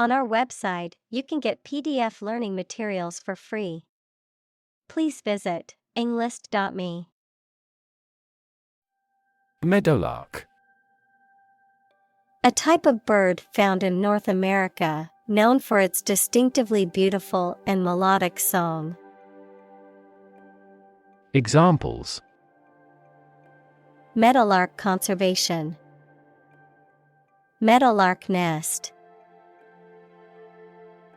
On our website, you can get PDF learning materials for free. Please visit englist.me. Meadowlark. A type of bird found in North America, known for its distinctively beautiful and melodic song. Examples: Meadowlark conservation. Meadowlark nest.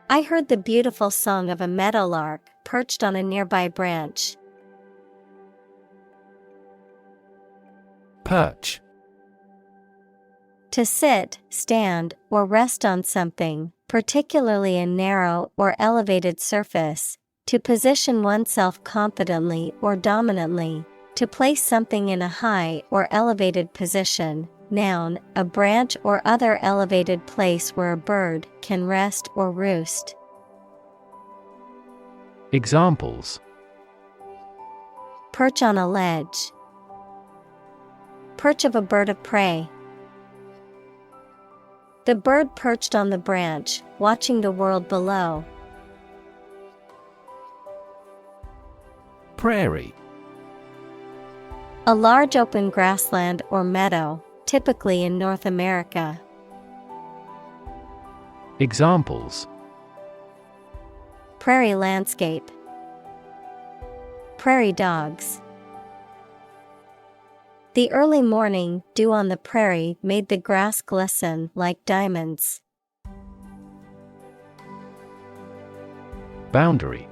I heard the beautiful song of a meadowlark perched on a nearby branch. Perch. To sit, stand, or rest on something, particularly a narrow or elevated surface, to position oneself confidently or dominantly, to place something in a high or elevated position. Noun, a branch or other elevated place where a bird can rest or roost. Examples: Perch on a ledge. Perch of a bird of prey. The bird perched on the branch, watching the world below. Prairie. A large open grassland or meadow, typically in North America. Examples: Prairie landscape. Prairie dogs. The early morning dew on the prairie made the grass glisten like diamonds. Boundary.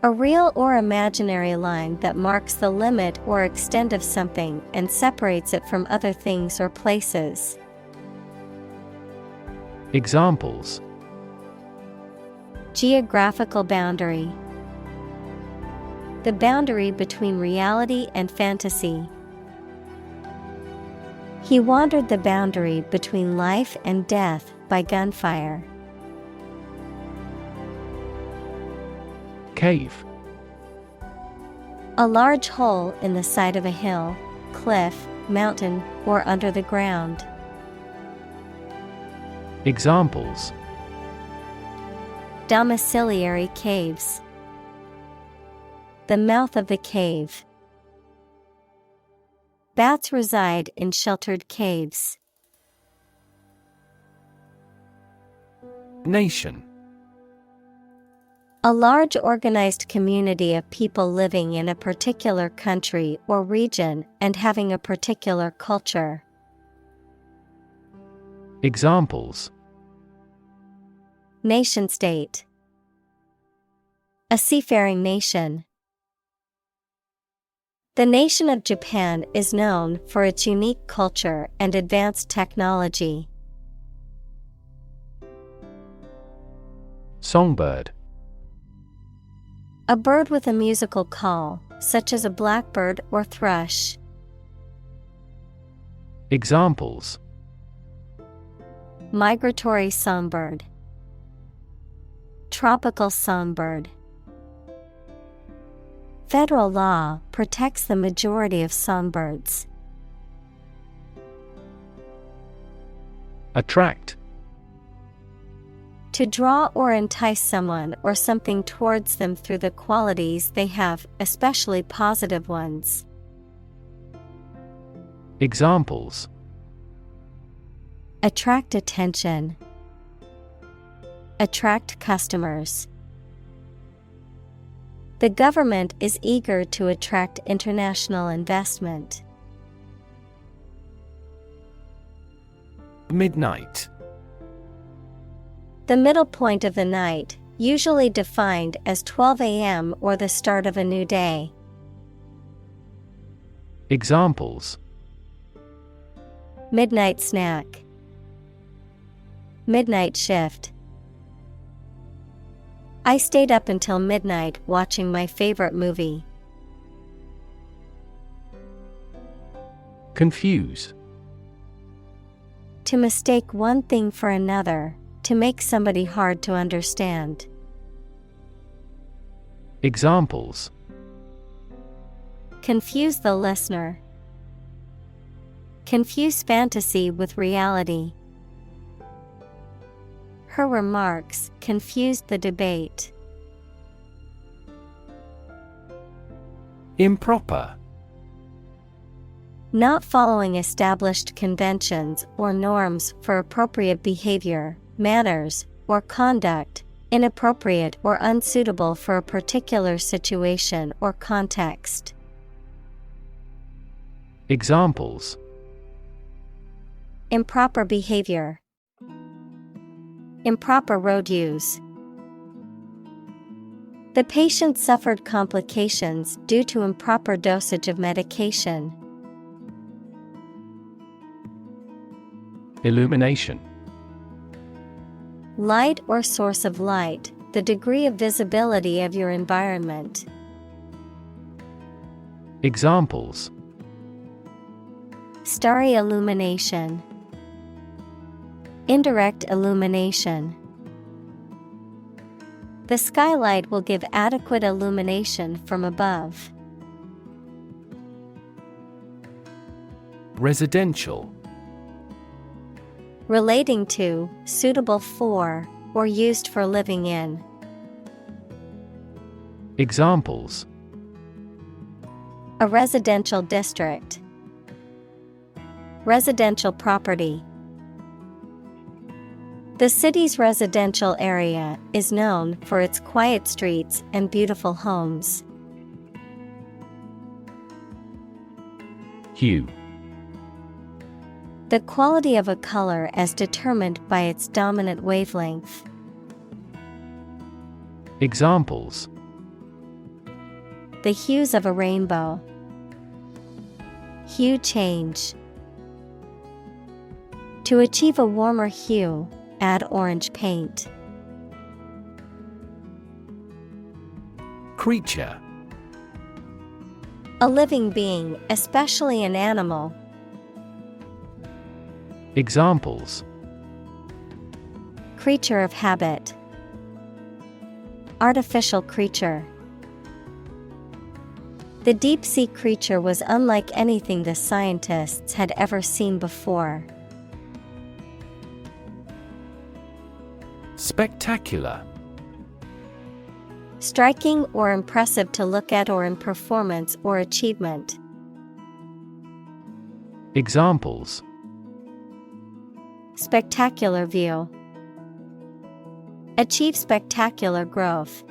A real or imaginary line that marks the limit or extent of something and separates it from other things or places. Examples: Geographical boundary. The boundary between reality and fantasy. He wandered the boundary between life and death by gunfire. Cave. A large hole in the side of a hill, cliff, mountain, or under the ground. Examples: Domiciliary caves. The mouth of the cave. Bats reside in sheltered caves. Nation. A large organized community of people living in a particular country or region and having a particular culture. Examples: Nation-state. A seafaring nation. The nation of Japan is known for its unique culture and advanced technology. Songbird. A bird with a musical call, such as a blackbird or thrush. Examples: Migratory songbird. Tropical songbird. Federal law protects the majority of songbirds. Attract. To draw or entice someone or something towards them through the qualities they have, especially positive ones. Examples: Attract attention. Attract customers. The government is eager to attract international investment. Midnight. The middle point of the night, usually defined as 12 a.m. or the start of a new day. Examples: Midnight snack. Midnight shift. I stayed up until midnight watching my favorite movie. Confuse. To mistake one thing for another, to make somebody hard to understand. Examples: Confuse the listener. Confuse fantasy with reality. Her remarks confused the debate. Improper. Not following established conventions or norms for appropriate behavior, manners, or conduct, inappropriate or unsuitable for a particular situation or context. Examples: Improper behavior. Improper road use. The patient suffered complications due to improper dosage of medication. Illumination. Light or source of light, the degree of visibility of your environment. Examples: Starry illumination. Indirect illumination. The skylight will give adequate illumination from above. Residential. Relating to, suitable for, or used for living in. Examples: A residential district. Residential property. The city's residential area is known for its quiet streets and beautiful homes. Hue. The quality of a color as determined by its dominant wavelength. Examples: The hues of a rainbow. Hue change. To achieve a warmer hue, add orange paint. Creature. A living being, especially an animal. Examples: Creature of habit. Artificial creature. The deep-sea creature was unlike anything the scientists had ever seen before. Spectacular. Striking or impressive to look at or in performance or achievement. Examples: Spectacular view. Achieve spectacular growth.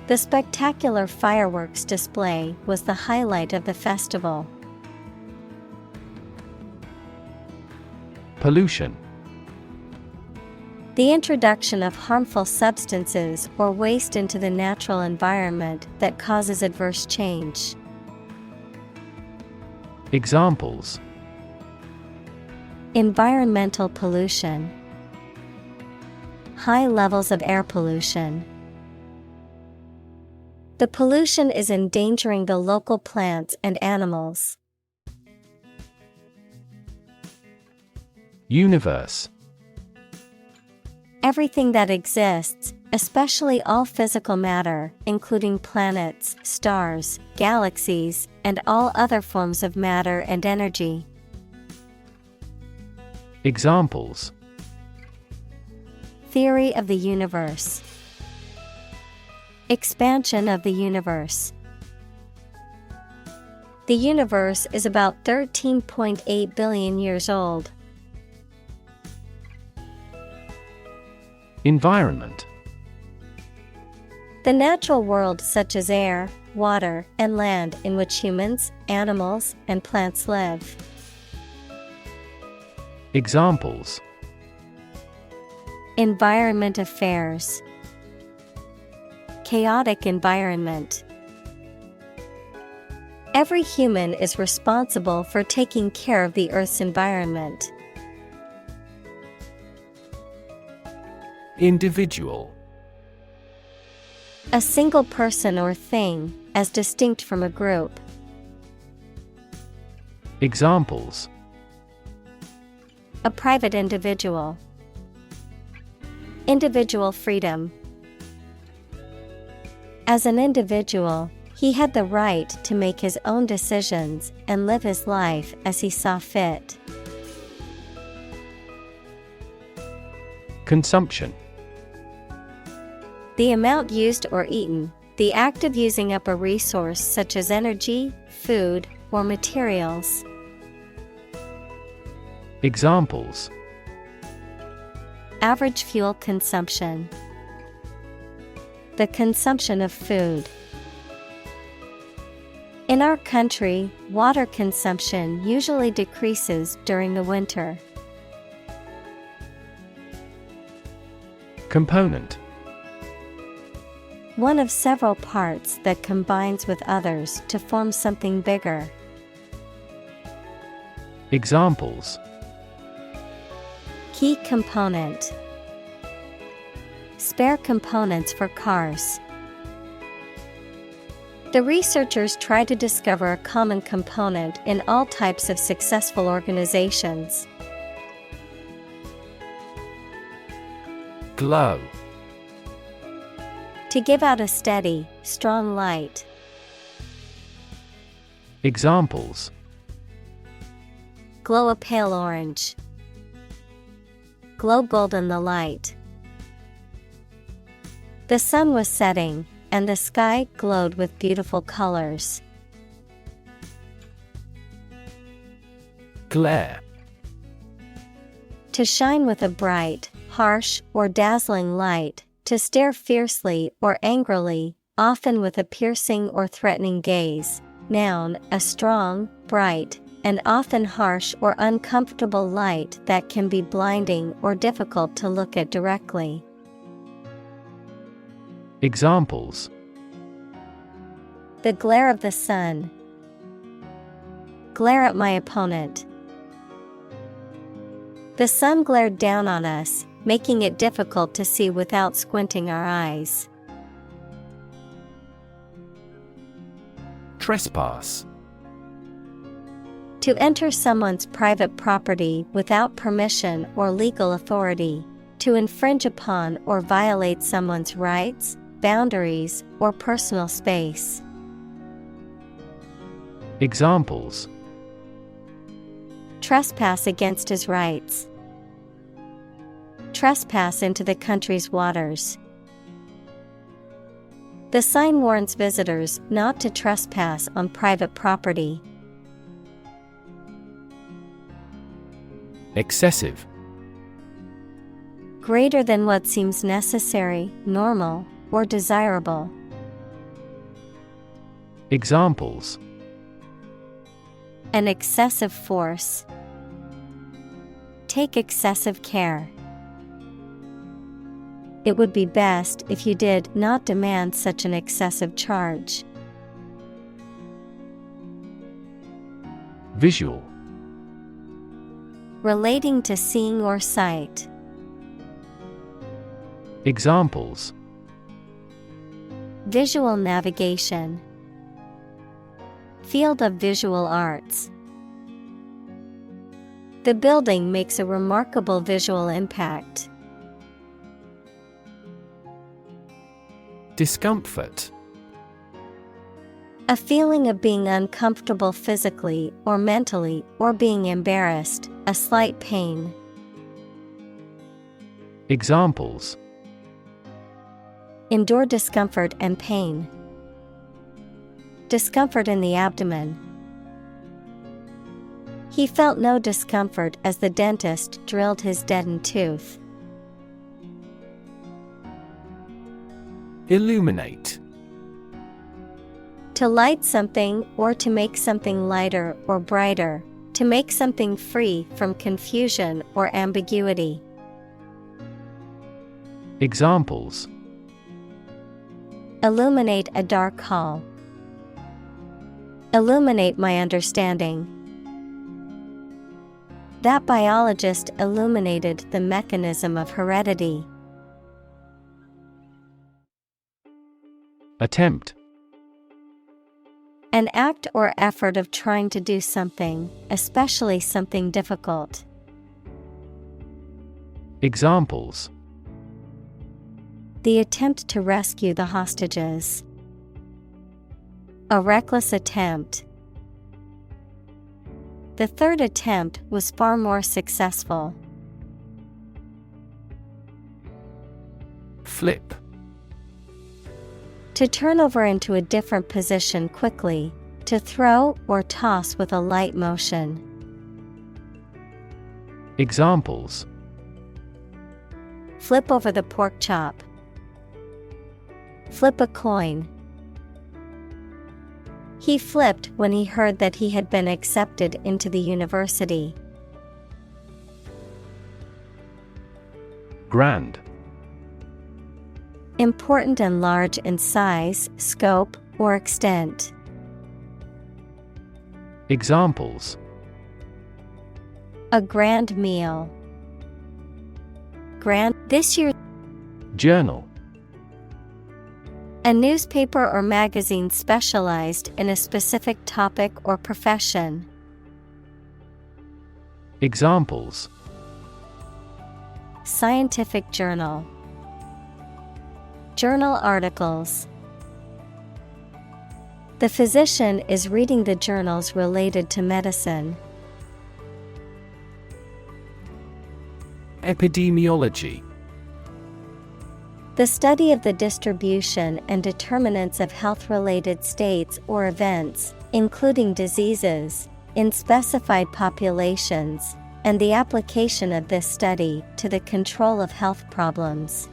The spectacular fireworks display was the highlight of the festival. Pollution. The introduction of harmful substances or waste into the natural environment that causes adverse change. Examples: Environmental pollution. High levels of air pollution. The pollution is endangering the local plants and animals. Universe. Everything that exists, especially all physical matter, including planets, stars, galaxies, and all other forms of matter and energy. Examples: Theory of the universe. Expansion of the universe. The universe is about 13.8 billion years old. Environment. The natural world such as air, water, and land in which humans, animals, and plants live. Examples: Environment affairs. Chaotic environment. Every human is responsible for taking care of the Earth's environment. Individual. A single person or thing, as distinct from a group. Examples: A private individual. Individual freedom. As an individual, he had the right to make his own decisions and live his life as he saw fit. Consumption. The amount used or eaten, the act of using up a resource such as energy, food, or materials. Examples: Average fuel consumption. The consumption of food. In our country, water consumption usually decreases during the winter. Component. One of several parts that combines with others to form something bigger. Examples: Key component. Spare components for cars. The researchers try to discover a common component in all types of successful organizations. Glow. To give out a steady, strong light. Examples: Glow a pale orange. Glow golden the light. The sun was setting, and the sky glowed with beautiful colors. Glare. To shine with a bright, harsh, or dazzling light, to stare fiercely or angrily, often with a piercing or threatening gaze. Noun, a strong, bright, and often harsh or uncomfortable light that can be blinding or difficult to look at directly. Examples: The glare of the sun. Glare at my opponent. The sun glared down on us, making it difficult to see without squinting our eyes. Trespass. To enter someone's private property without permission or legal authority. To infringe upon or violate someone's rights, boundaries, or personal space. Examples: Trespass against his rights. Trespass into the country's waters. The sign warns visitors not to trespass on private property. Excessive. Greater than what seems necessary, normal, or desirable. Examples: An excessive force. Take excessive care. It would be best if you did not demand such an excessive charge. Visual. Relating to seeing or sight. Examples: Visual navigation. Field of visual arts. The building makes a remarkable visual impact. Discomfort. A feeling of being uncomfortable physically or mentally, or being embarrassed, a slight pain. Examples: Endure discomfort and pain. Discomfort in the abdomen. He felt no discomfort as the dentist drilled his deadened tooth. Illuminate. To light something or to make something lighter or brighter, to make something free from confusion or ambiguity. Examples: Illuminate a dark hall. Illuminate my understanding. That biologist illuminated the mechanism of heredity. Attempt. An act or effort of trying to do something, especially something difficult. Examples: The attempt to rescue the hostages. A reckless attempt. The third attempt was far more successful. Flip. To turn over into a different position quickly, to throw or toss with a light motion. Examples: Flip over the pork chop. Flip a coin. He flipped when he heard that he had been accepted into the university. Grand. Important and large in size, scope, or extent. Examples: A grand meal. Grand this year. Journal. A newspaper or magazine specialized in a specific topic or profession. Examples: Scientific journal. Journal articles. The physician is reading the journals related to medicine. Epidemiology. The study of the distribution and determinants of health-related states or events, including diseases, in specified populations, and the application of this study to the control of health problems.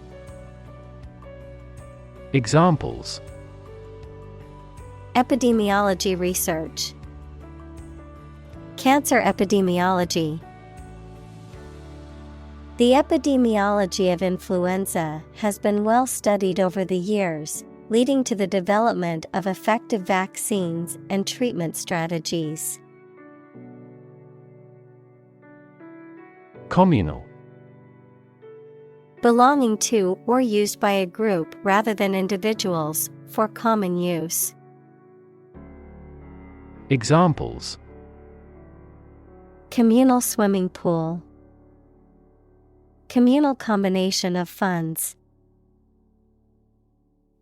Examples: Epidemiology research. Cancer epidemiology. The epidemiology of influenza has been well studied over the years, leading to the development of effective vaccines and treatment strategies. Communal. Belonging to or used by a group rather than individuals, for common use. Examples: Communal swimming pool. Communal combination of funds.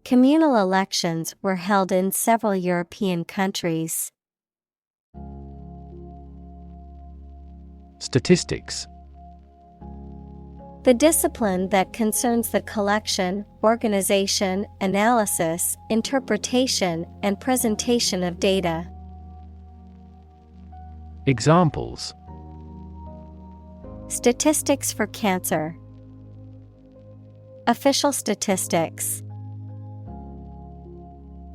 Communal elections were held in several European countries. Statistics. The discipline that concerns the collection, organization, analysis, interpretation, and presentation of data. Examples: Statistics for cancer. Official statistics.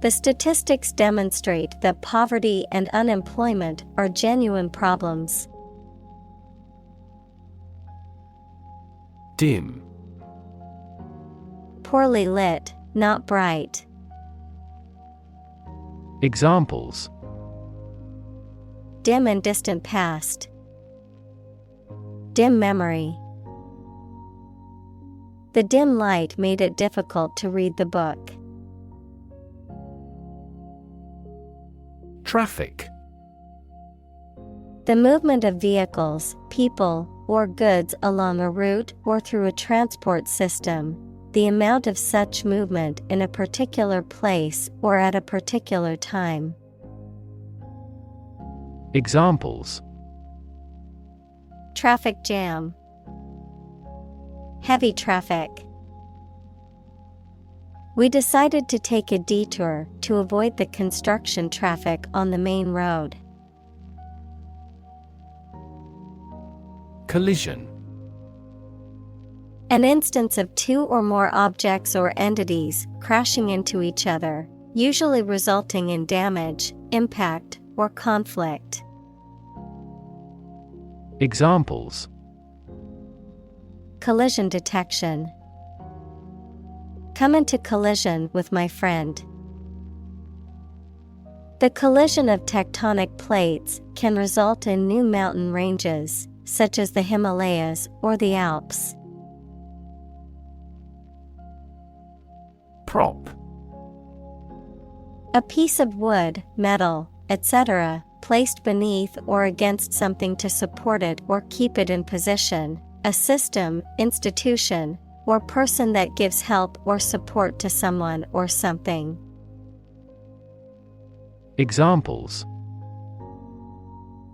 The statistics demonstrate that poverty and unemployment are genuine problems. Dim. Poorly lit, not bright. Examples: Dim and distant past. Dim memory. The dim light made it difficult to read the book. Traffic. The movement of vehicles, people, or goods along a route or through a transport system, the amount of such movement in a particular place or at a particular time. Examples: Traffic jam. Heavy traffic. We decided to take a detour to avoid the construction traffic on the main road. Collision. An instance of two or more objects or entities crashing into each other, usually resulting in damage, impact, or conflict. Examples: Collision detection. Come into collision with my friend. The collision of tectonic plates can result in new mountain ranges, such as the Himalayas or the Alps. Prop. A piece of wood, metal, etc., placed beneath or against something to support it or keep it in position, a system, institution, or person that gives help or support to someone or something. Examples: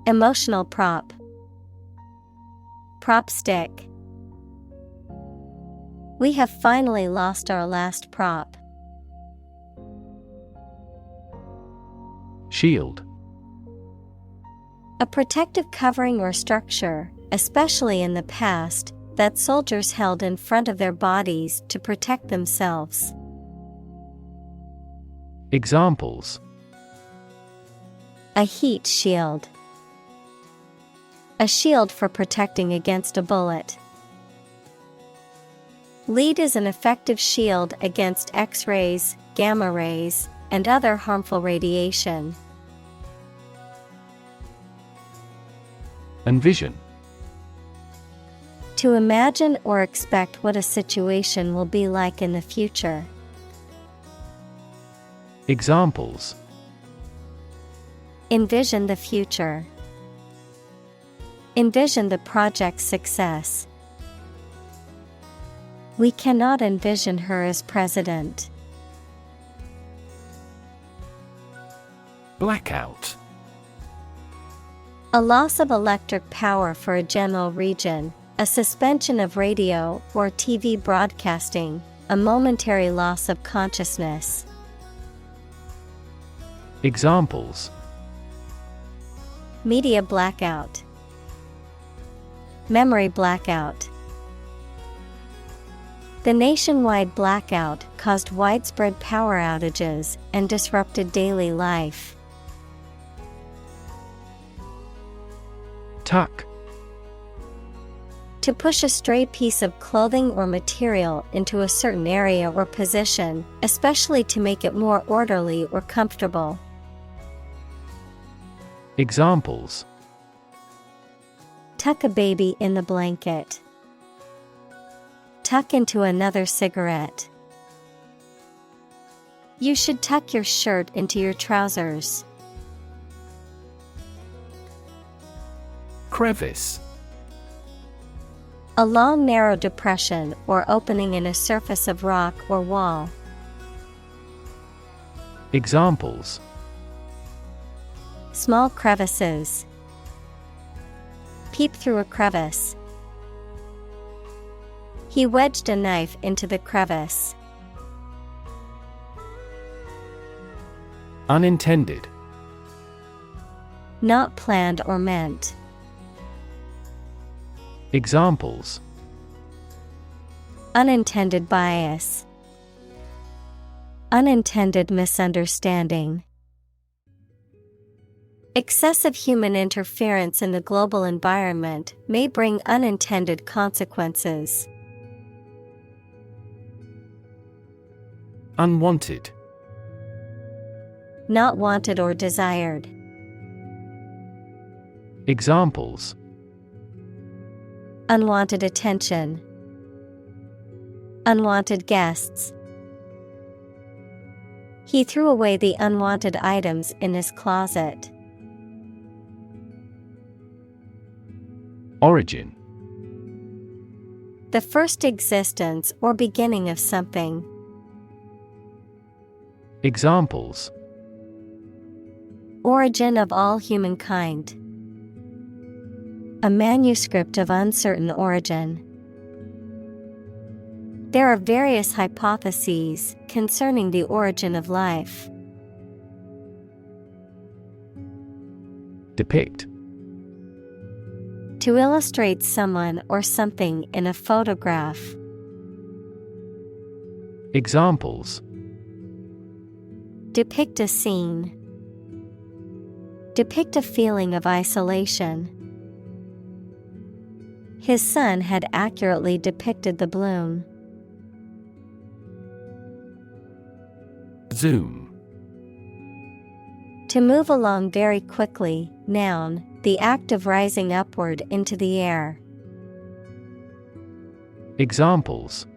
Emotional prop. Prop stick. We have finally lost our last prop. Shield. A protective covering or structure, especially in the past, that soldiers held in front of their bodies to protect themselves. Examples: A heat shield. A shield for protecting against a bullet. Lead is an effective shield against X-rays, gamma rays, and other harmful radiation. Envision. To imagine or expect what a situation will be like in the future. Examples: Envision the future. Envision the project's success. We cannot envision her as president. Blackout. A loss of electric power for a general region, a suspension of radio or TV broadcasting, a momentary loss of consciousness. Examples: Media blackout. Memory blackout. The nationwide blackout caused widespread power outages and disrupted daily life. Tuck. To push a stray piece of clothing or material into a certain area or position, especially to make it more orderly or comfortable. Examples: Tuck a baby in the blanket. Tuck into another cigarette. You should tuck your shirt into your trousers. Crevice. A long narrow depression or opening in a surface of rock or wall. Examples: Small crevices. Peep through a crevice. He wedged a knife into the crevice. Unintended. Not planned or meant. Examples: Unintended bias. Unintended misunderstanding. Excessive human interference in the global environment may bring unintended consequences. Unwanted. Not wanted or desired. Examples: Unwanted attention. Unwanted guests. He threw away the unwanted items in his closet. Origin. The first existence or beginning of something. Examples: Origin of all humankind. A manuscript of uncertain origin. There are various hypotheses concerning the origin of life. Depict. To illustrate someone or something in a photograph. Examples: Depict a scene. Depict a feeling of isolation. His son had accurately depicted the bloom. Zoom. To move along very quickly, noun, the act of rising upward into the air. Examples: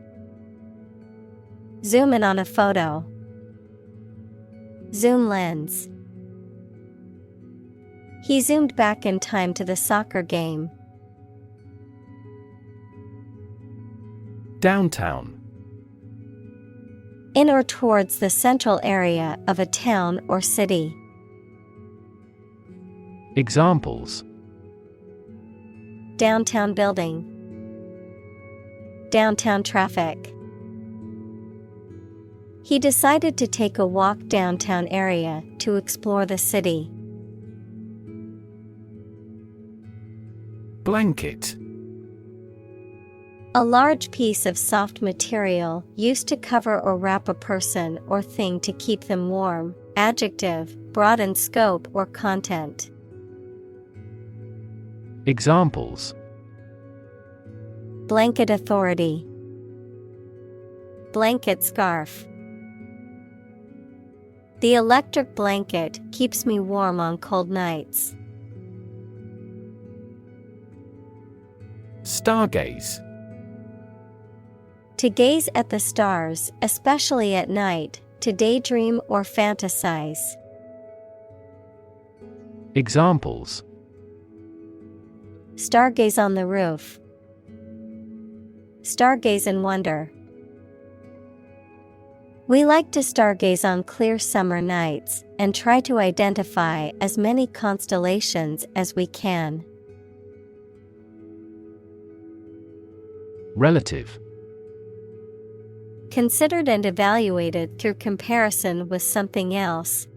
Zoom in on a photo. Zoom lens. He zoomed back in time to the soccer game. Downtown. In or towards the central area of a town or city. Examples: Downtown building. Downtown traffic. He decided to take a walk downtown area to explore the city. Blanket. A large piece of soft material used to cover or wrap a person or thing to keep them warm. Adjective, broad in scope or content. Examples: Blanket authority. Blanket scarf. The electric blanket keeps me warm on cold nights. Stargaze. To gaze at the stars, especially at night, to daydream or fantasize. Examples: Stargaze on the roof. Stargaze in wonder. We like to stargaze on clear summer nights and try to identify as many constellations as we can. Relative. Considered and evaluated through comparison with something else.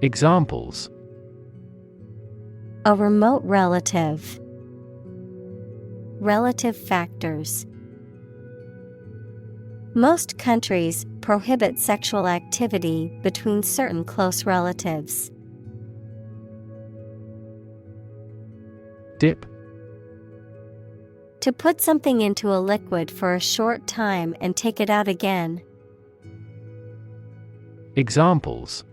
Examples: A remote relative. Relative factors. Most countries prohibit sexual activity between certain close relatives. Dip. To put something into a liquid for a short time and take it out again. Examples: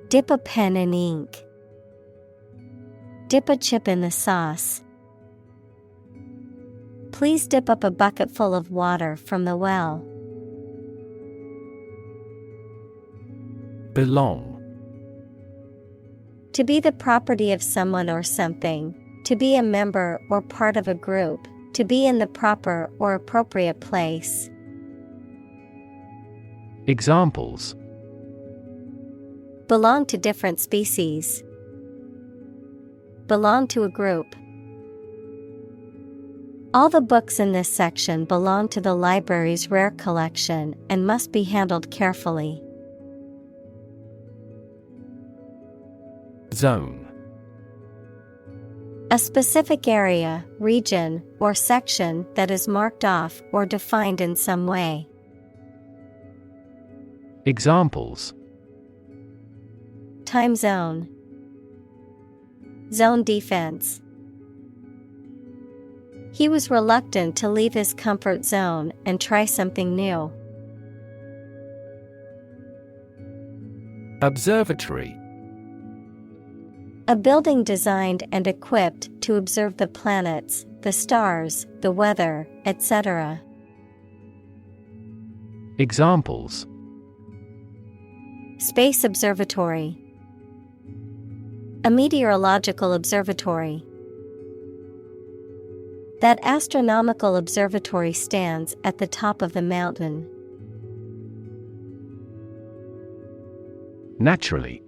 Dip a pen in ink. Dip a chip in the sauce. Please dip up a bucket full of water from the well. Belong. To be the property of someone or something. To be a member or part of a group. To be in the proper or appropriate place. Examples: Belong to different species. Belong to a group. All the books in this section belong to the library's rare collection and must be handled carefully. Zone. A specific area, region, or section that is marked off or defined in some way. Examples: Time zone. Zone defense. He was reluctant to leave his comfort zone and try something new. Observatory. A building designed and equipped to observe the planets, the stars, the weather, etc. Examples: Space observatory. A meteorological observatory. That astronomical observatory stands at the top of the mountain. Naturally.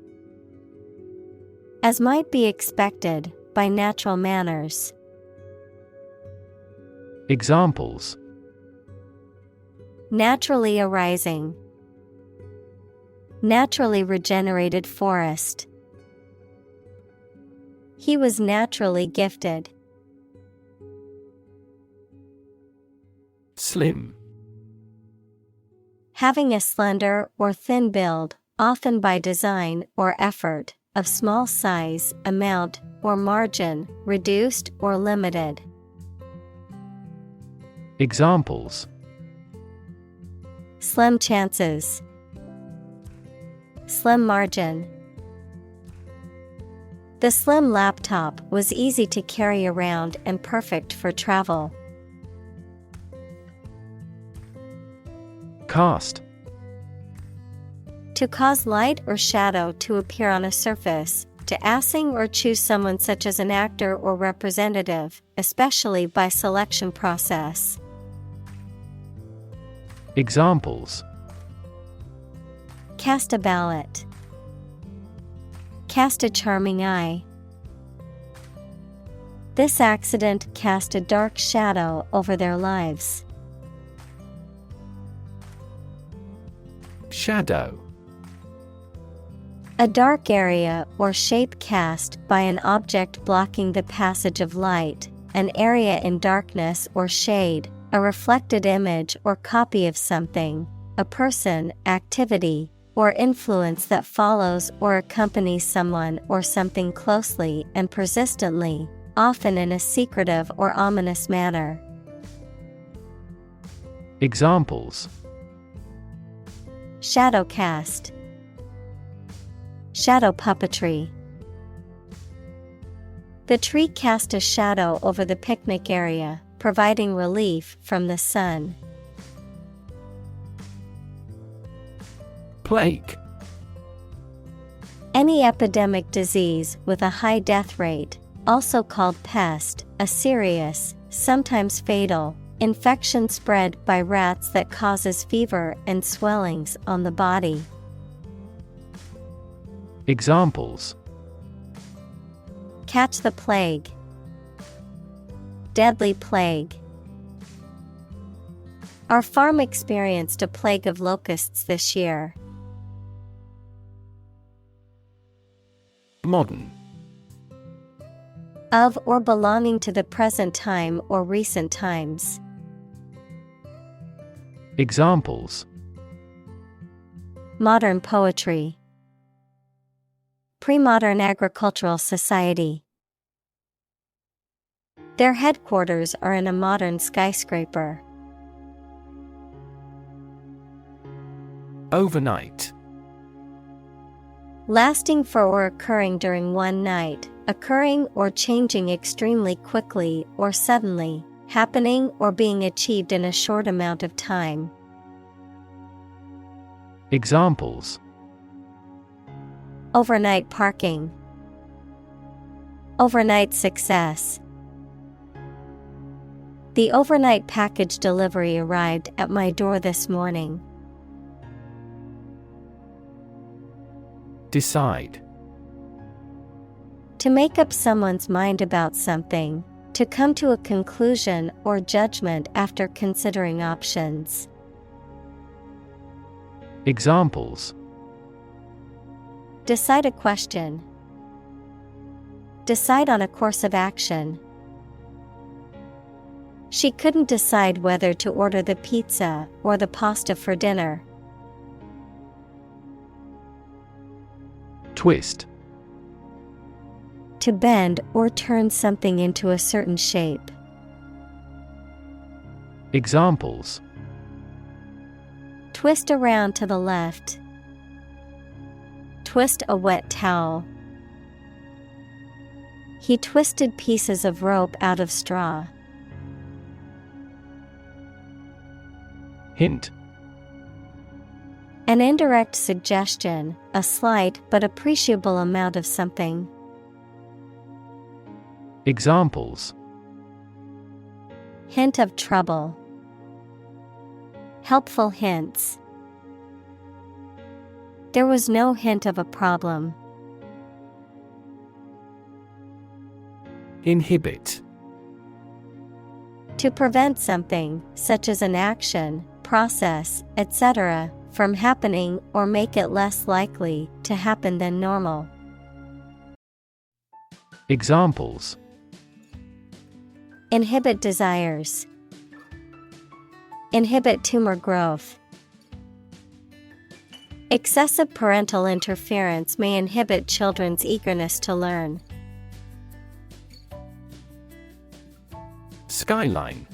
As might be expected, by natural manners. Examples: Naturally arising. Naturally regenerated forest. He was naturally gifted. Slim. Having a slender or thin build, often by design or effort, of small size, amount, or margin, reduced or limited. Examples: Slim chances. Slim margin. The slim laptop was easy to carry around and perfect for travel. Cast. To cause light or shadow to appear on a surface, to assign or choose someone such as an actor or representative, especially by selection process. Examples: Cast a ballot. Cast a charming eye. This accident cast a dark shadow over their lives. Shadow. A dark area or shape cast by an object blocking the passage of light, an area in darkness or shade, a reflected image or copy of something, a person, activity, or influence that follows or accompanies someone or something closely and persistently, often in a secretive or ominous manner. Examples: Shadow cast, shadow puppetry. The tree cast a shadow over the picnic area, providing relief from the sun. Plague. Any epidemic disease with a high death rate, also called pest, a serious, sometimes fatal, infection spread by rats that causes fever and swellings on the body. Examples: Catch the plague, deadly plague. Our farm experienced a plague of locusts this year. Modern. Of or belonging to the present time or recent times. Examples: Modern poetry, pre-modern agricultural society. Their headquarters are in a modern skyscraper. Overnight. Lasting for or occurring during one night, occurring or changing extremely quickly or suddenly, happening or being achieved in a short amount of time. Examples: Overnight parking, overnight success. The overnight package delivery arrived at my door this morning. Decide. To make up someone's mind about something, to come to a conclusion or judgment after considering options. Examples: Decide a question, decide on a course of action. She couldn't decide whether to order the pizza or the pasta for dinner. Twist. To bend or turn something into a certain shape. Examples: Twist around to the left. Twist a wet towel. He twisted pieces of rope out of straw. Hint. An indirect suggestion, a slight but appreciable amount of something. Examples: Hint of trouble. Helpful hints. There was no hint of a problem. Inhibit. To prevent something, such as an action, process, etc., from happening or make it less likely to happen than normal. Examples: Inhibit desires. Inhibit tumor growth. Excessive parental interference may inhibit children's eagerness to learn. Skyline.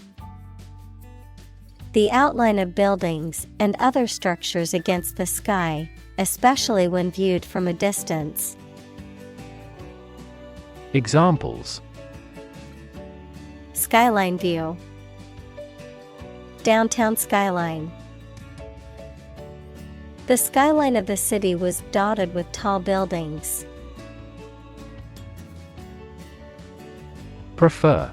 The outline of buildings and other structures against the sky, especially when viewed from a distance. Examples: Skyline view. Downtown skyline. The skyline of the city was dotted with tall buildings. Prefer.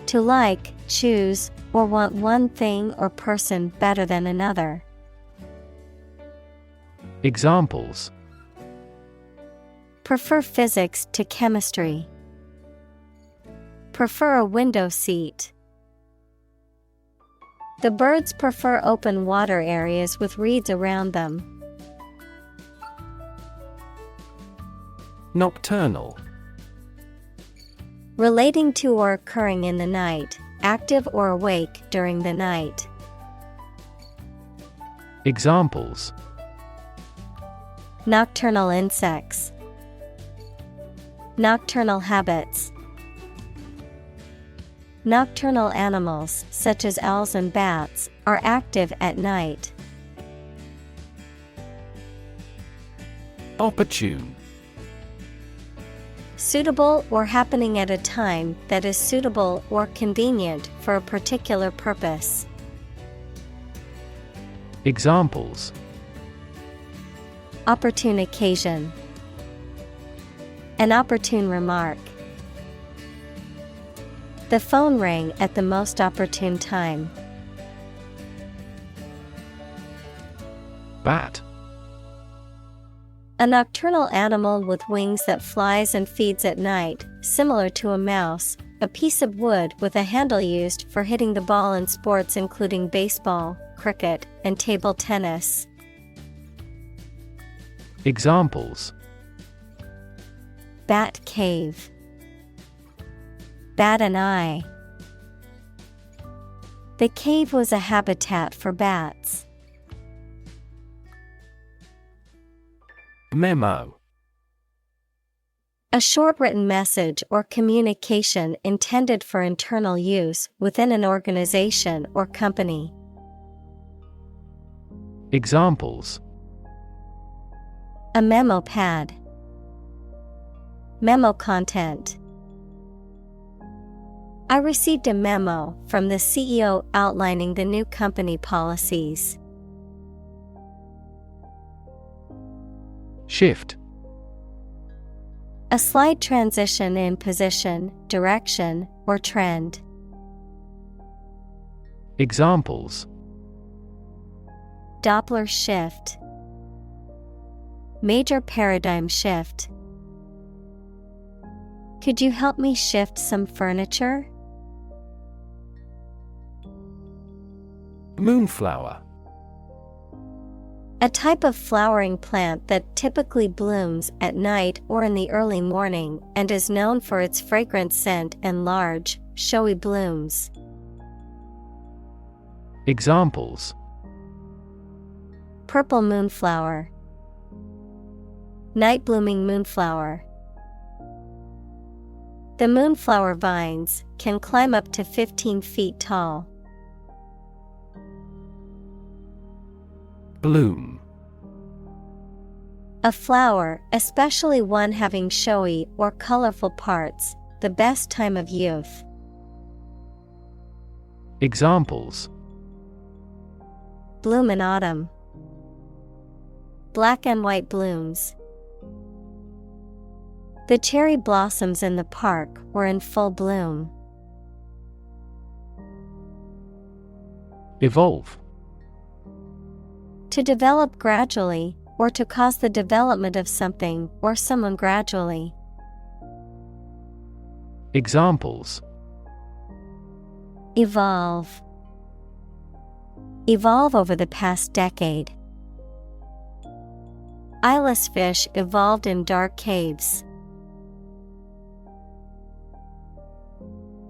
To like, choose, or want one thing or person better than another. Examples: Prefer physics to chemistry. prefer a window seat. The birds prefer open water areas with reeds around them. Nocturnal. Relating to or occurring in the night, active or awake during the night. Examples: Nocturnal insects. Nocturnal habits. Nocturnal animals, such as owls and bats, are active at night. Opportune. Suitable or happening at a time that is suitable or convenient for a particular purpose. Examples: Opportune occasion. An opportune remark. The phone rang at the most opportune time. Bat. A nocturnal animal with wings that flies and feeds at night, similar to a mouse, a piece of wood with a handle used for hitting the ball in sports including baseball, cricket, and table tennis. Examples: Bat cave. Bat an eye. The cave was a habitat for bats. Memo. A short written message or communication intended for internal use within an organization or company. Examples: A memo pad. Memo content. I received a memo from the CEO outlining the new company policies. Shift. A slight transition in position, direction, or trend. Examples: Doppler shift. Major paradigm shift. Could you help me shift some furniture? Moonflower. A type of flowering plant that typically blooms at night or in the early morning and is known for its fragrant scent and large, showy blooms. Examples: Purple moonflower. Night blooming moonflower. The moonflower vines can climb up to 15 feet tall. Bloom. A flower, especially one having showy or colorful parts, the best time of youth. Examples: Bloom in autumn. Black and white blooms. The cherry blossoms in the park were in full bloom. Evolve. To develop gradually, or to cause the development of something or someone gradually. Examples: Evolve. Evolve over the past decade. Eyeless fish evolved in dark caves.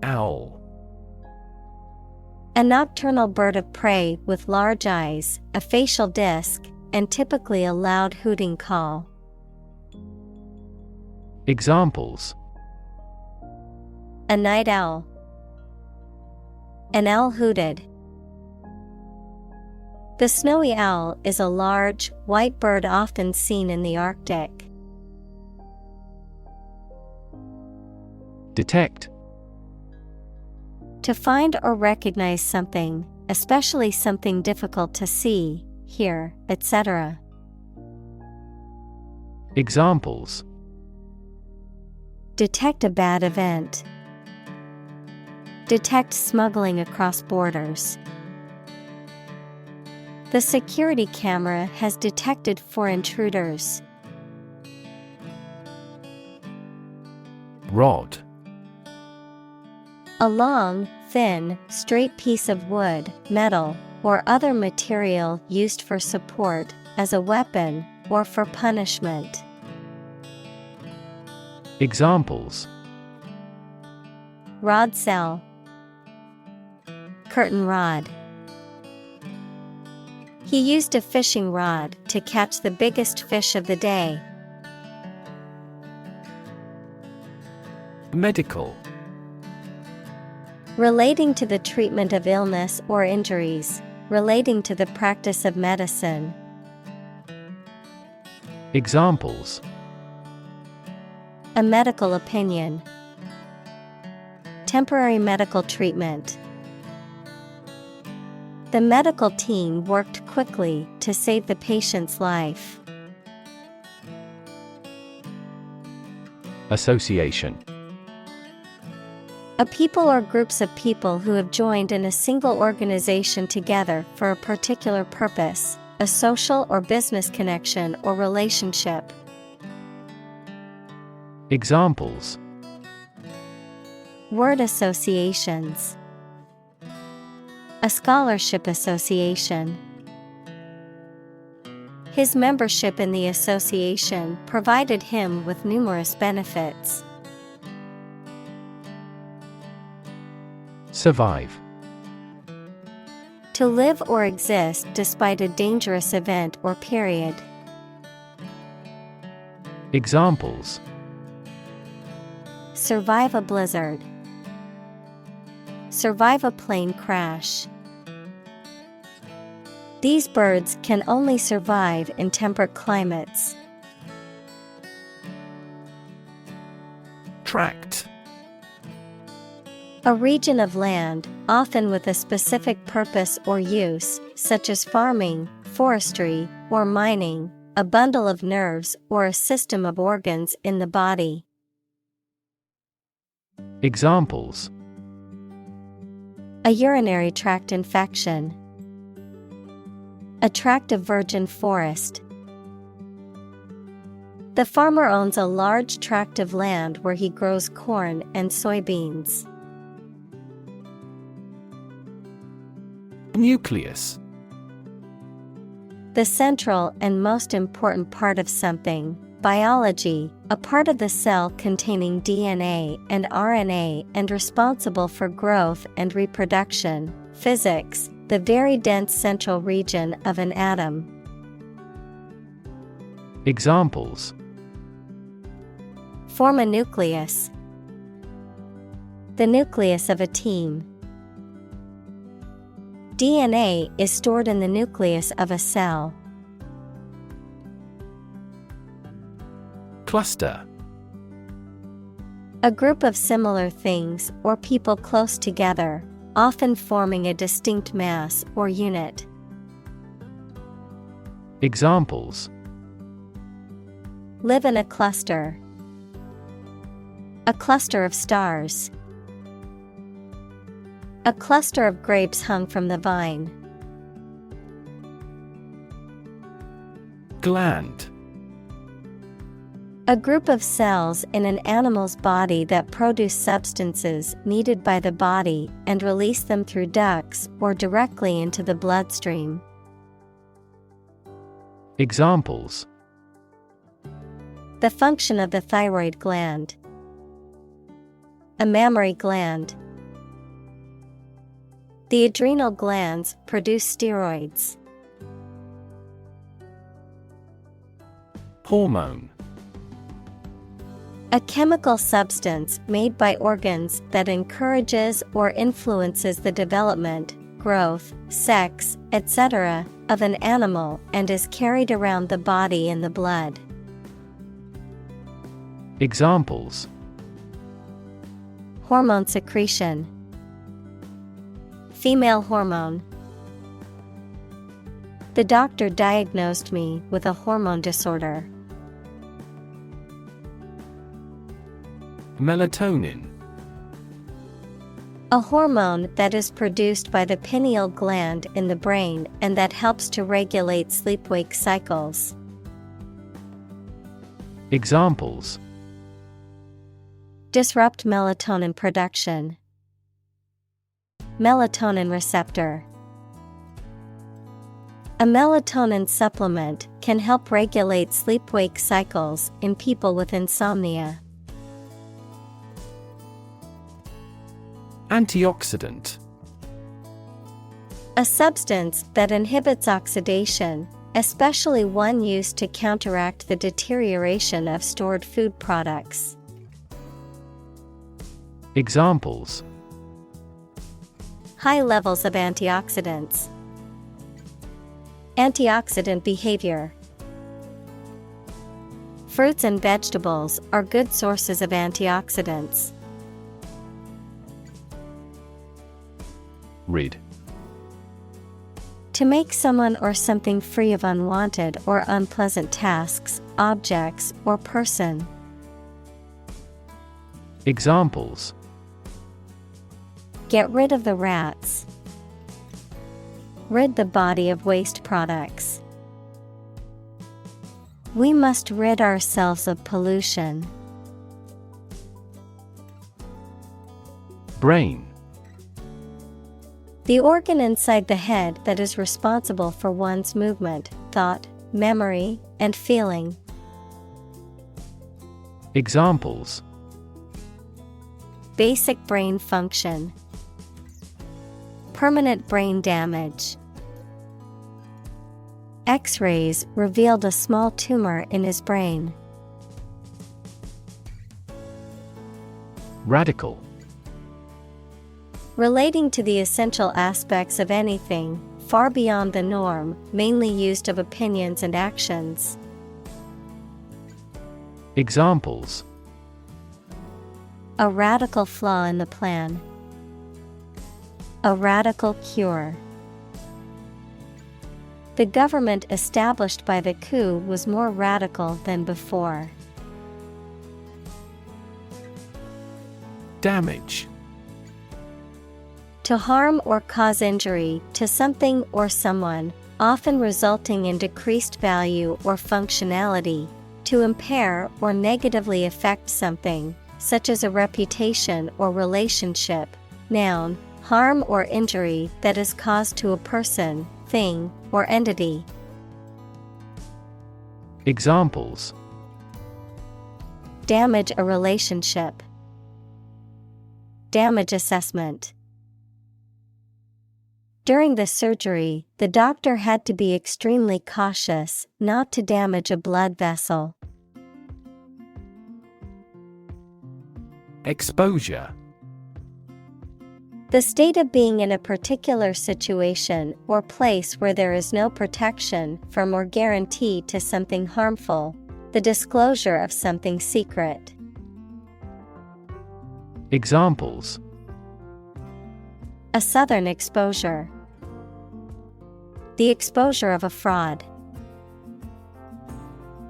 Owl. A nocturnal bird of prey with large eyes, a facial disc, and typically a loud hooting call. Examples: A night owl. An owl hooted. The snowy owl is a large, white bird often seen in the Arctic. Detect. To find or recognize something, especially something difficult to see, hear, etc. Examples: Detect a bad event. Detect smuggling across borders. The security camera has detected 4 intruders. Rod. A long, thin, straight piece of wood, metal, or other material used for support, as a weapon, or for punishment. Examples: Rod cell, curtain rod. He used a fishing rod to catch the biggest fish of the day. Medical. Relating to the treatment of illness or injuries, relating to the practice of medicine. Examples: A medical opinion. Temporary medical treatment. The medical team worked quickly to save the patient's life. Association. A people or groups of people who have joined in a single organization together for a particular purpose, a social or business connection or relationship. Examples: Word associations. A scholarship association. His membership in the association provided him with numerous benefits. Survive. To live or exist despite a dangerous event or period. Examples: Survive a blizzard. Survive a plane crash. These birds can only survive in temperate climates. Tract. A region of land, often with a specific purpose or use, such as farming, forestry, or mining, a bundle of nerves or a system of organs in the body. Examples: A urinary tract infection. A tract of virgin forest. The farmer owns a large tract of land where he grows corn and soybeans. Nucleus. The central and most important part of something. Biology, a part of the cell containing DNA and RNA and responsible for growth and reproduction. Physics, the very dense central region of an atom. Examples: Form a nucleus. The nucleus of a team. DNA is stored in the nucleus of a cell. Cluster. A group of similar things or people close together, often forming a distinct mass or unit. Examples: Live in a cluster. A cluster of stars. A cluster of grapes hung from the vine. Gland. A group of cells in an animal's body that produce substances needed by the body and release them through ducts or directly into the bloodstream. Examples: The function of the thyroid gland. A mammary gland. The adrenal glands produce steroids. Hormone. A chemical substance made by organs that encourages or influences the development, growth, sex, etc. of an animal and is carried around the body in the blood. Examples: Hormone secretion. Female hormone. The doctor diagnosed me with a hormone disorder. Melatonin. A hormone that is produced by the pineal gland in the brain and that helps to regulate sleep-wake cycles. Examples: Disrupt melatonin production. melatonin receptor. A melatonin supplement can help regulate sleep-wake cycles in people with insomnia. Antioxidant. A substance that inhibits oxidation, especially one used to counteract the deterioration of stored food products. Examples: High levels of antioxidants. Antioxidant behavior. Fruits and vegetables are good sources of antioxidants. Rid. To make someone or something free of unwanted or unpleasant tasks, objects, or person. Examples: Get rid of the rats. Rid the body of waste products. We must rid ourselves of pollution. Brain. The organ inside the head that is responsible for one's movement, thought, memory, and feeling. Examples: Basic brain function. Permanent brain damage. X-rays revealed a small tumor in his brain. Radical. Relating to the essential aspects of anything, far beyond the norm, mainly used of opinions and actions. Examples: A radical flaw in the plan. A radical cure. The government established by the coup was more radical than before. Damage. To harm or cause injury to something or someone, often resulting in decreased value or functionality. To impair or negatively affect something, such as a reputation or relationship. Noun, harm or injury that is caused to a person, thing, or entity. Examples: Damage a relationship. Damage assessment. During the surgery, the doctor had to be extremely cautious not to damage a blood vessel. Exposure. The state of being in a particular situation or place where there is no protection from or guarantee to something harmful, the disclosure of something secret. Examples: A southern exposure. The exposure of a fraud.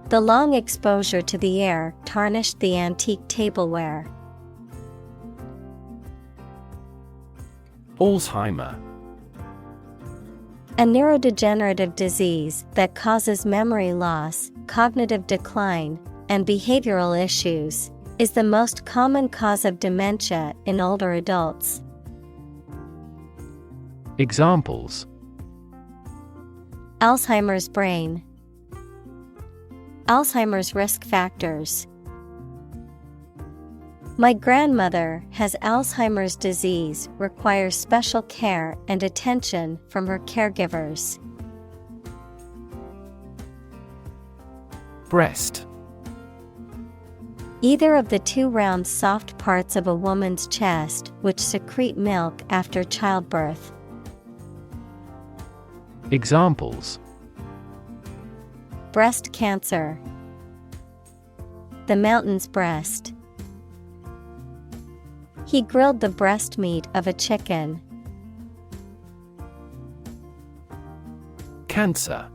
The long exposure to the air tarnished the antique tableware. Alzheimer. A neurodegenerative disease that causes memory loss, cognitive decline, and behavioral issues, is the most common cause of dementia in older adults. Examples: Alzheimer's brain. Alzheimer's risk factors. My grandmother has Alzheimer's disease, requires special care and attention from her caregivers. Breast. Either of the two round soft parts of a woman's chest which secrete milk after childbirth. Examples: Breast cancer. The mountain's breast. He grilled the breast meat of a chicken. Cancer.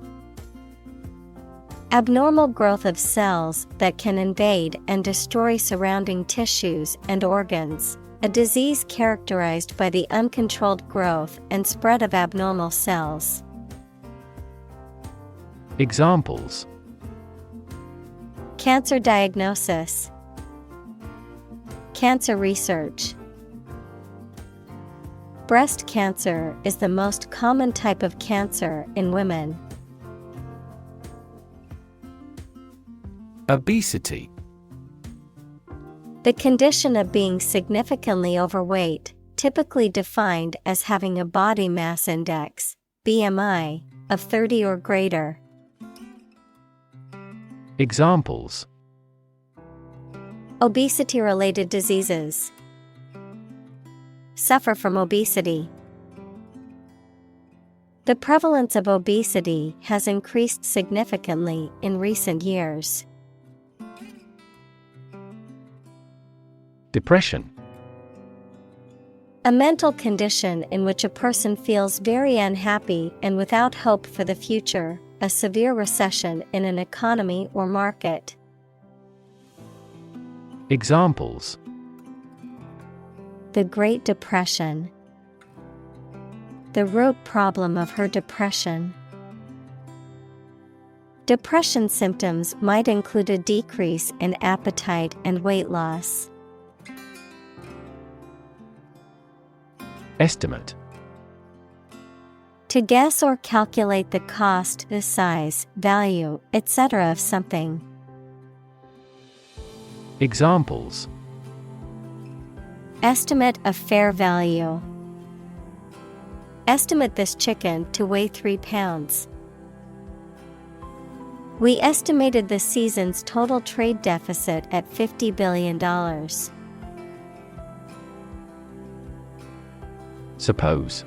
Abnormal growth of cells that can invade and destroy surrounding tissues and organs. A disease characterized by the uncontrolled growth and spread of abnormal cells. Examples: Cancer diagnosis. Cancer research. Breast cancer is the most common type of cancer in women. Obesity. The condition of being significantly overweight, typically defined as having a body mass index, BMI, of 30 or greater. Examples: Obesity-related diseases. Suffer from obesity. The prevalence of obesity has increased significantly in recent years. Depression. A mental condition in which a person feels very unhappy and without hope for the future, a severe recession in an economy or market. Examples: The Great Depression. The root problem of her depression. Depression symptoms might include a decrease in appetite and weight loss. Estimate. To guess or calculate the cost, the size, value, etc. of something. Examples: Estimate of fair value. Estimate this chicken to weigh 3 pounds. We estimated the season's total trade deficit at $50 billion. Suppose.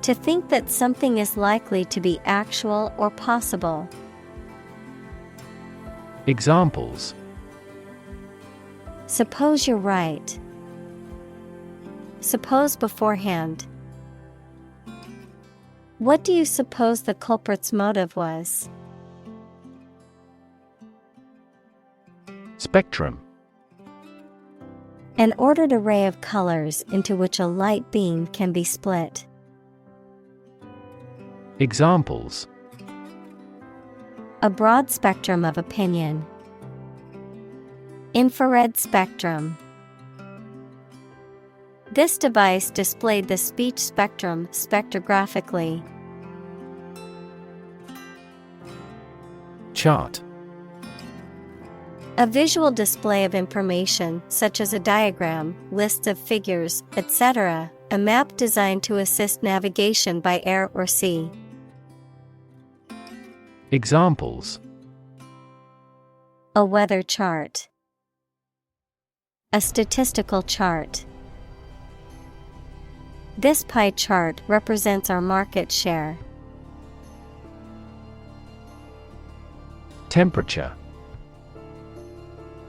To think that something is likely to be actual or possible. Examples: Suppose you're right. Suppose beforehand. What do you suppose the culprit's motive was? Spectrum. An ordered array of colors into which a light beam can be split. Examples: A broad spectrum of opinion. Infrared spectrum. This device displayed the speech spectrum spectrographically. Chart. A visual display of information such as a diagram, lists of figures, etc., a map designed to assist navigation by air or sea. Examples: A weather chart. A statistical chart. This pie chart represents our market share. Temperature.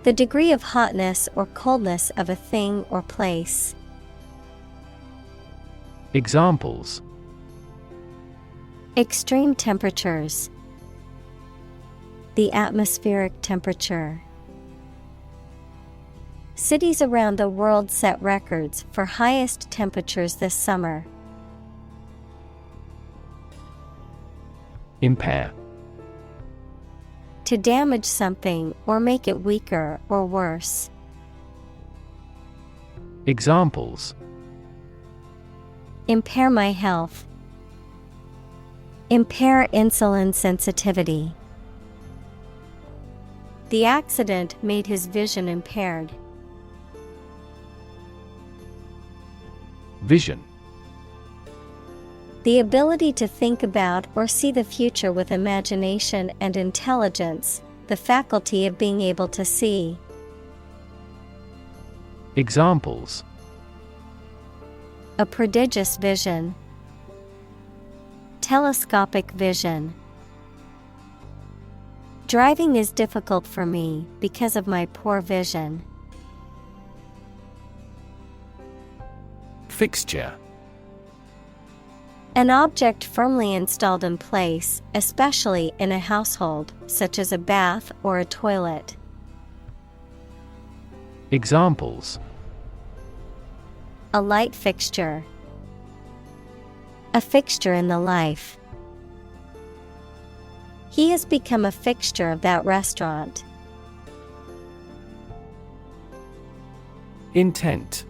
The degree of hotness or coldness of a thing or place. Examples: Extreme temperatures. The atmospheric temperature. Cities around the world set records for highest temperatures this summer. Impair. To damage something or make it weaker or worse. Examples: Impair my health. Impair insulin sensitivity. The accident made his vision impaired. Vision. The ability to think about or see the future with imagination and intelligence, the faculty of being able to see. Examples: A prodigious vision. Telescopic vision. Driving is difficult for me because of my poor vision. Fixture. An object firmly installed in place, especially in a household, such as a bath or a toilet. Examples: A light fixture. A fixture in the life. He has become a fixture of that restaurant. Intent.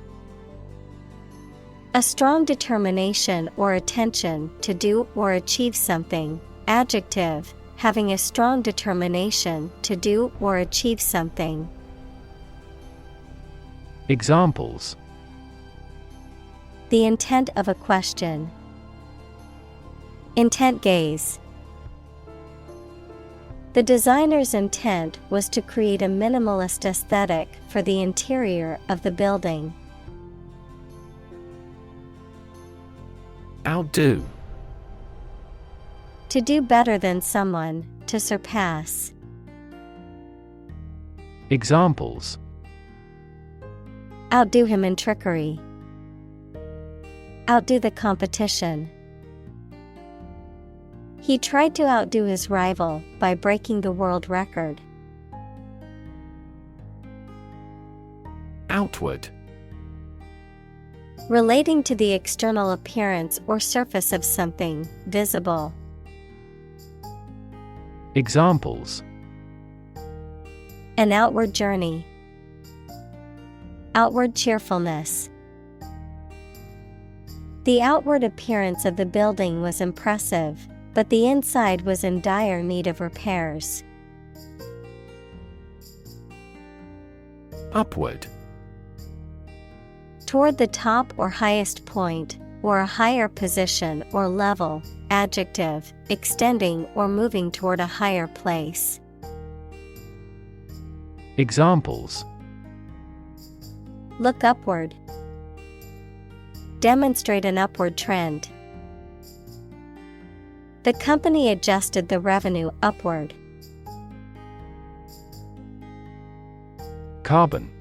A strong determination or attention to do or achieve something. Adjective, having a strong determination to do or achieve something. Examples: The intent of a question. Intent gaze. The designer's intent was to create a minimalist aesthetic for the interior of the building. Outdo. To do better than someone, to surpass. Examples: Outdo him in trickery. Outdo the competition. He tried to outdo his rival by breaking the world record. Outward. Relating to the external appearance or surface of something, visible. Examples: An outward journey. Outward cheerfulness. The outward appearance of the building was impressive, but the inside was in dire need of repairs. Upward. Toward the top or highest point, or a higher position or level. Adjective, extending or moving toward a higher place. Examples: Look upward. Demonstrate an upward trend. The company adjusted the revenue upward. Carbon.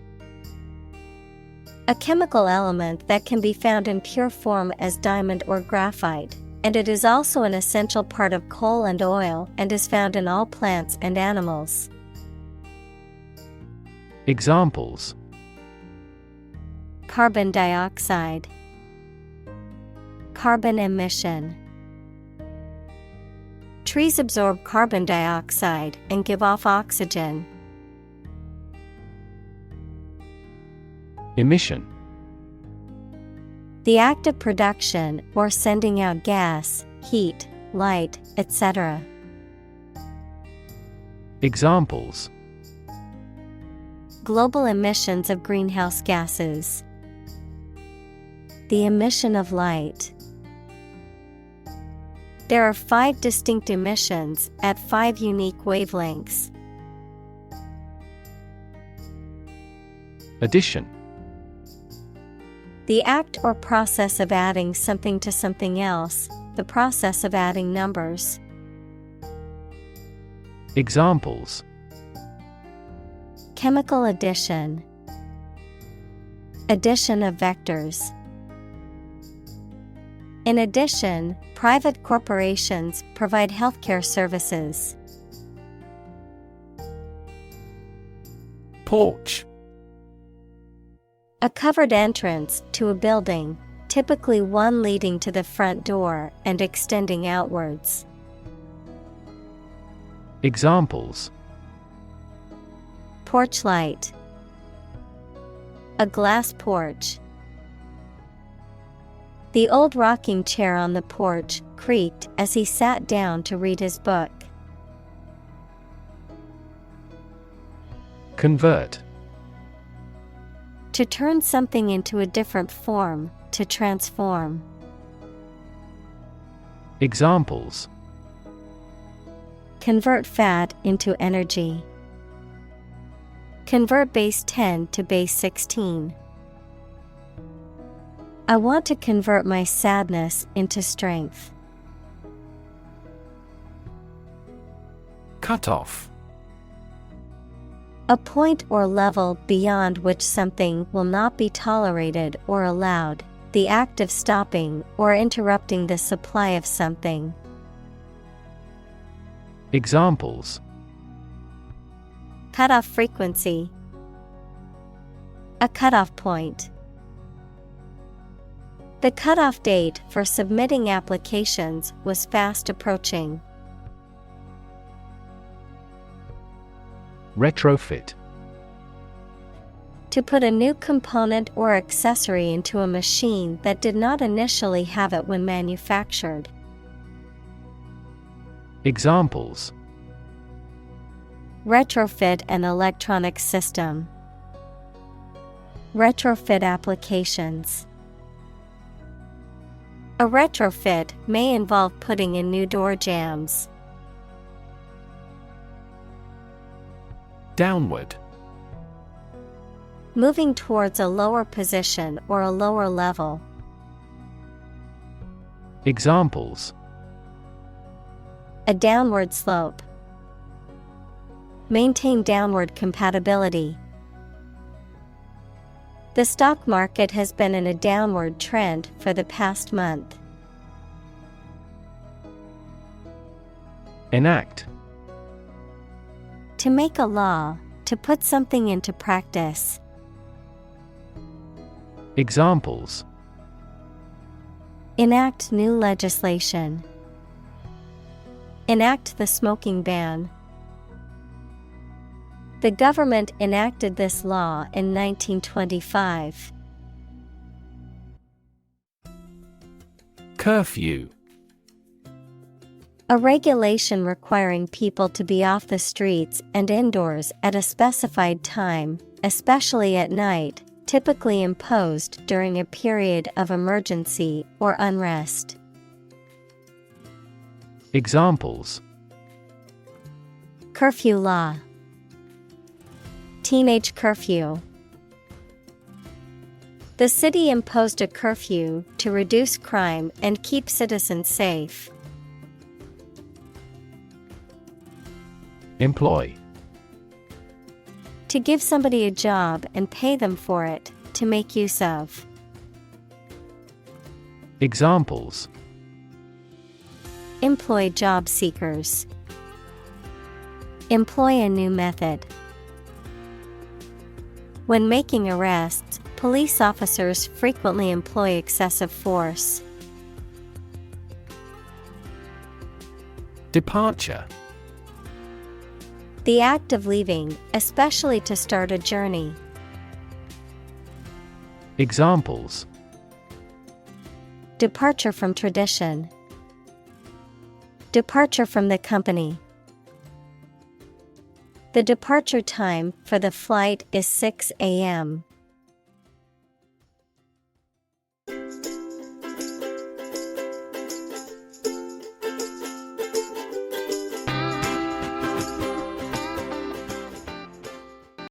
A chemical element that can be found in pure form as diamond or graphite, and it is also an essential part of coal and oil and is found in all plants and animals. Examples: Carbon dioxide. Carbon emission. Trees absorb carbon dioxide and give off oxygen. Emission. The act of production or sending out gas, heat, light, etc. Examples: Global emissions of greenhouse gases. The emission of light. There are 5 distinct emissions at 5 unique wavelengths. Addition. The act or process of adding something to something else, the process of adding numbers. Examples: Chemical addition. Addition of vectors. In addition, private corporations provide healthcare services. Porch. A covered entrance to a building, typically one leading to the front door and extending outwards. Examples: Porch light. A glass porch. The old rocking chair on the porch creaked as he sat down to read his book. Convert. To turn something into a different form, to transform. Examples: Convert fat into energy. Convert base 10 to base 16. I want to convert my sadness into strength. Cut off. A point or level beyond which something will not be tolerated or allowed, the act of stopping or interrupting the supply of something. Examples: Cut-off frequency. A cut-off point. The cut-off date for submitting applications was fast approaching. Retrofit. To put a new component or accessory into a machine that did not initially have it when manufactured. Examples: Retrofit an electronic system. Retrofit applications. A retrofit may involve putting in new door jambs. Downward. Moving towards a lower position or a lower level. Examples: A downward slope. Maintain downward compatibility. The stock market has been in a downward trend for the past month. Enact. To make a law, to put something into practice. Examples: Enact new legislation. Enact the smoking ban. The government enacted this law in 1925. Curfew. A regulation requiring people to be off the streets and indoors at a specified time, especially at night, typically imposed during a period of emergency or unrest. Examples: Curfew law. Teenage curfew. The city imposed a curfew to reduce crime and keep citizens safe. Employ. To give somebody a job and pay them for it, to make use of. Examples: Employ job seekers. Employ a new method. When making arrests, police officers frequently employ excessive force. Departure. The act of leaving, especially to start a journey. Examples: Departure from tradition. Departure from the company. The departure time for the flight is 6 a.m.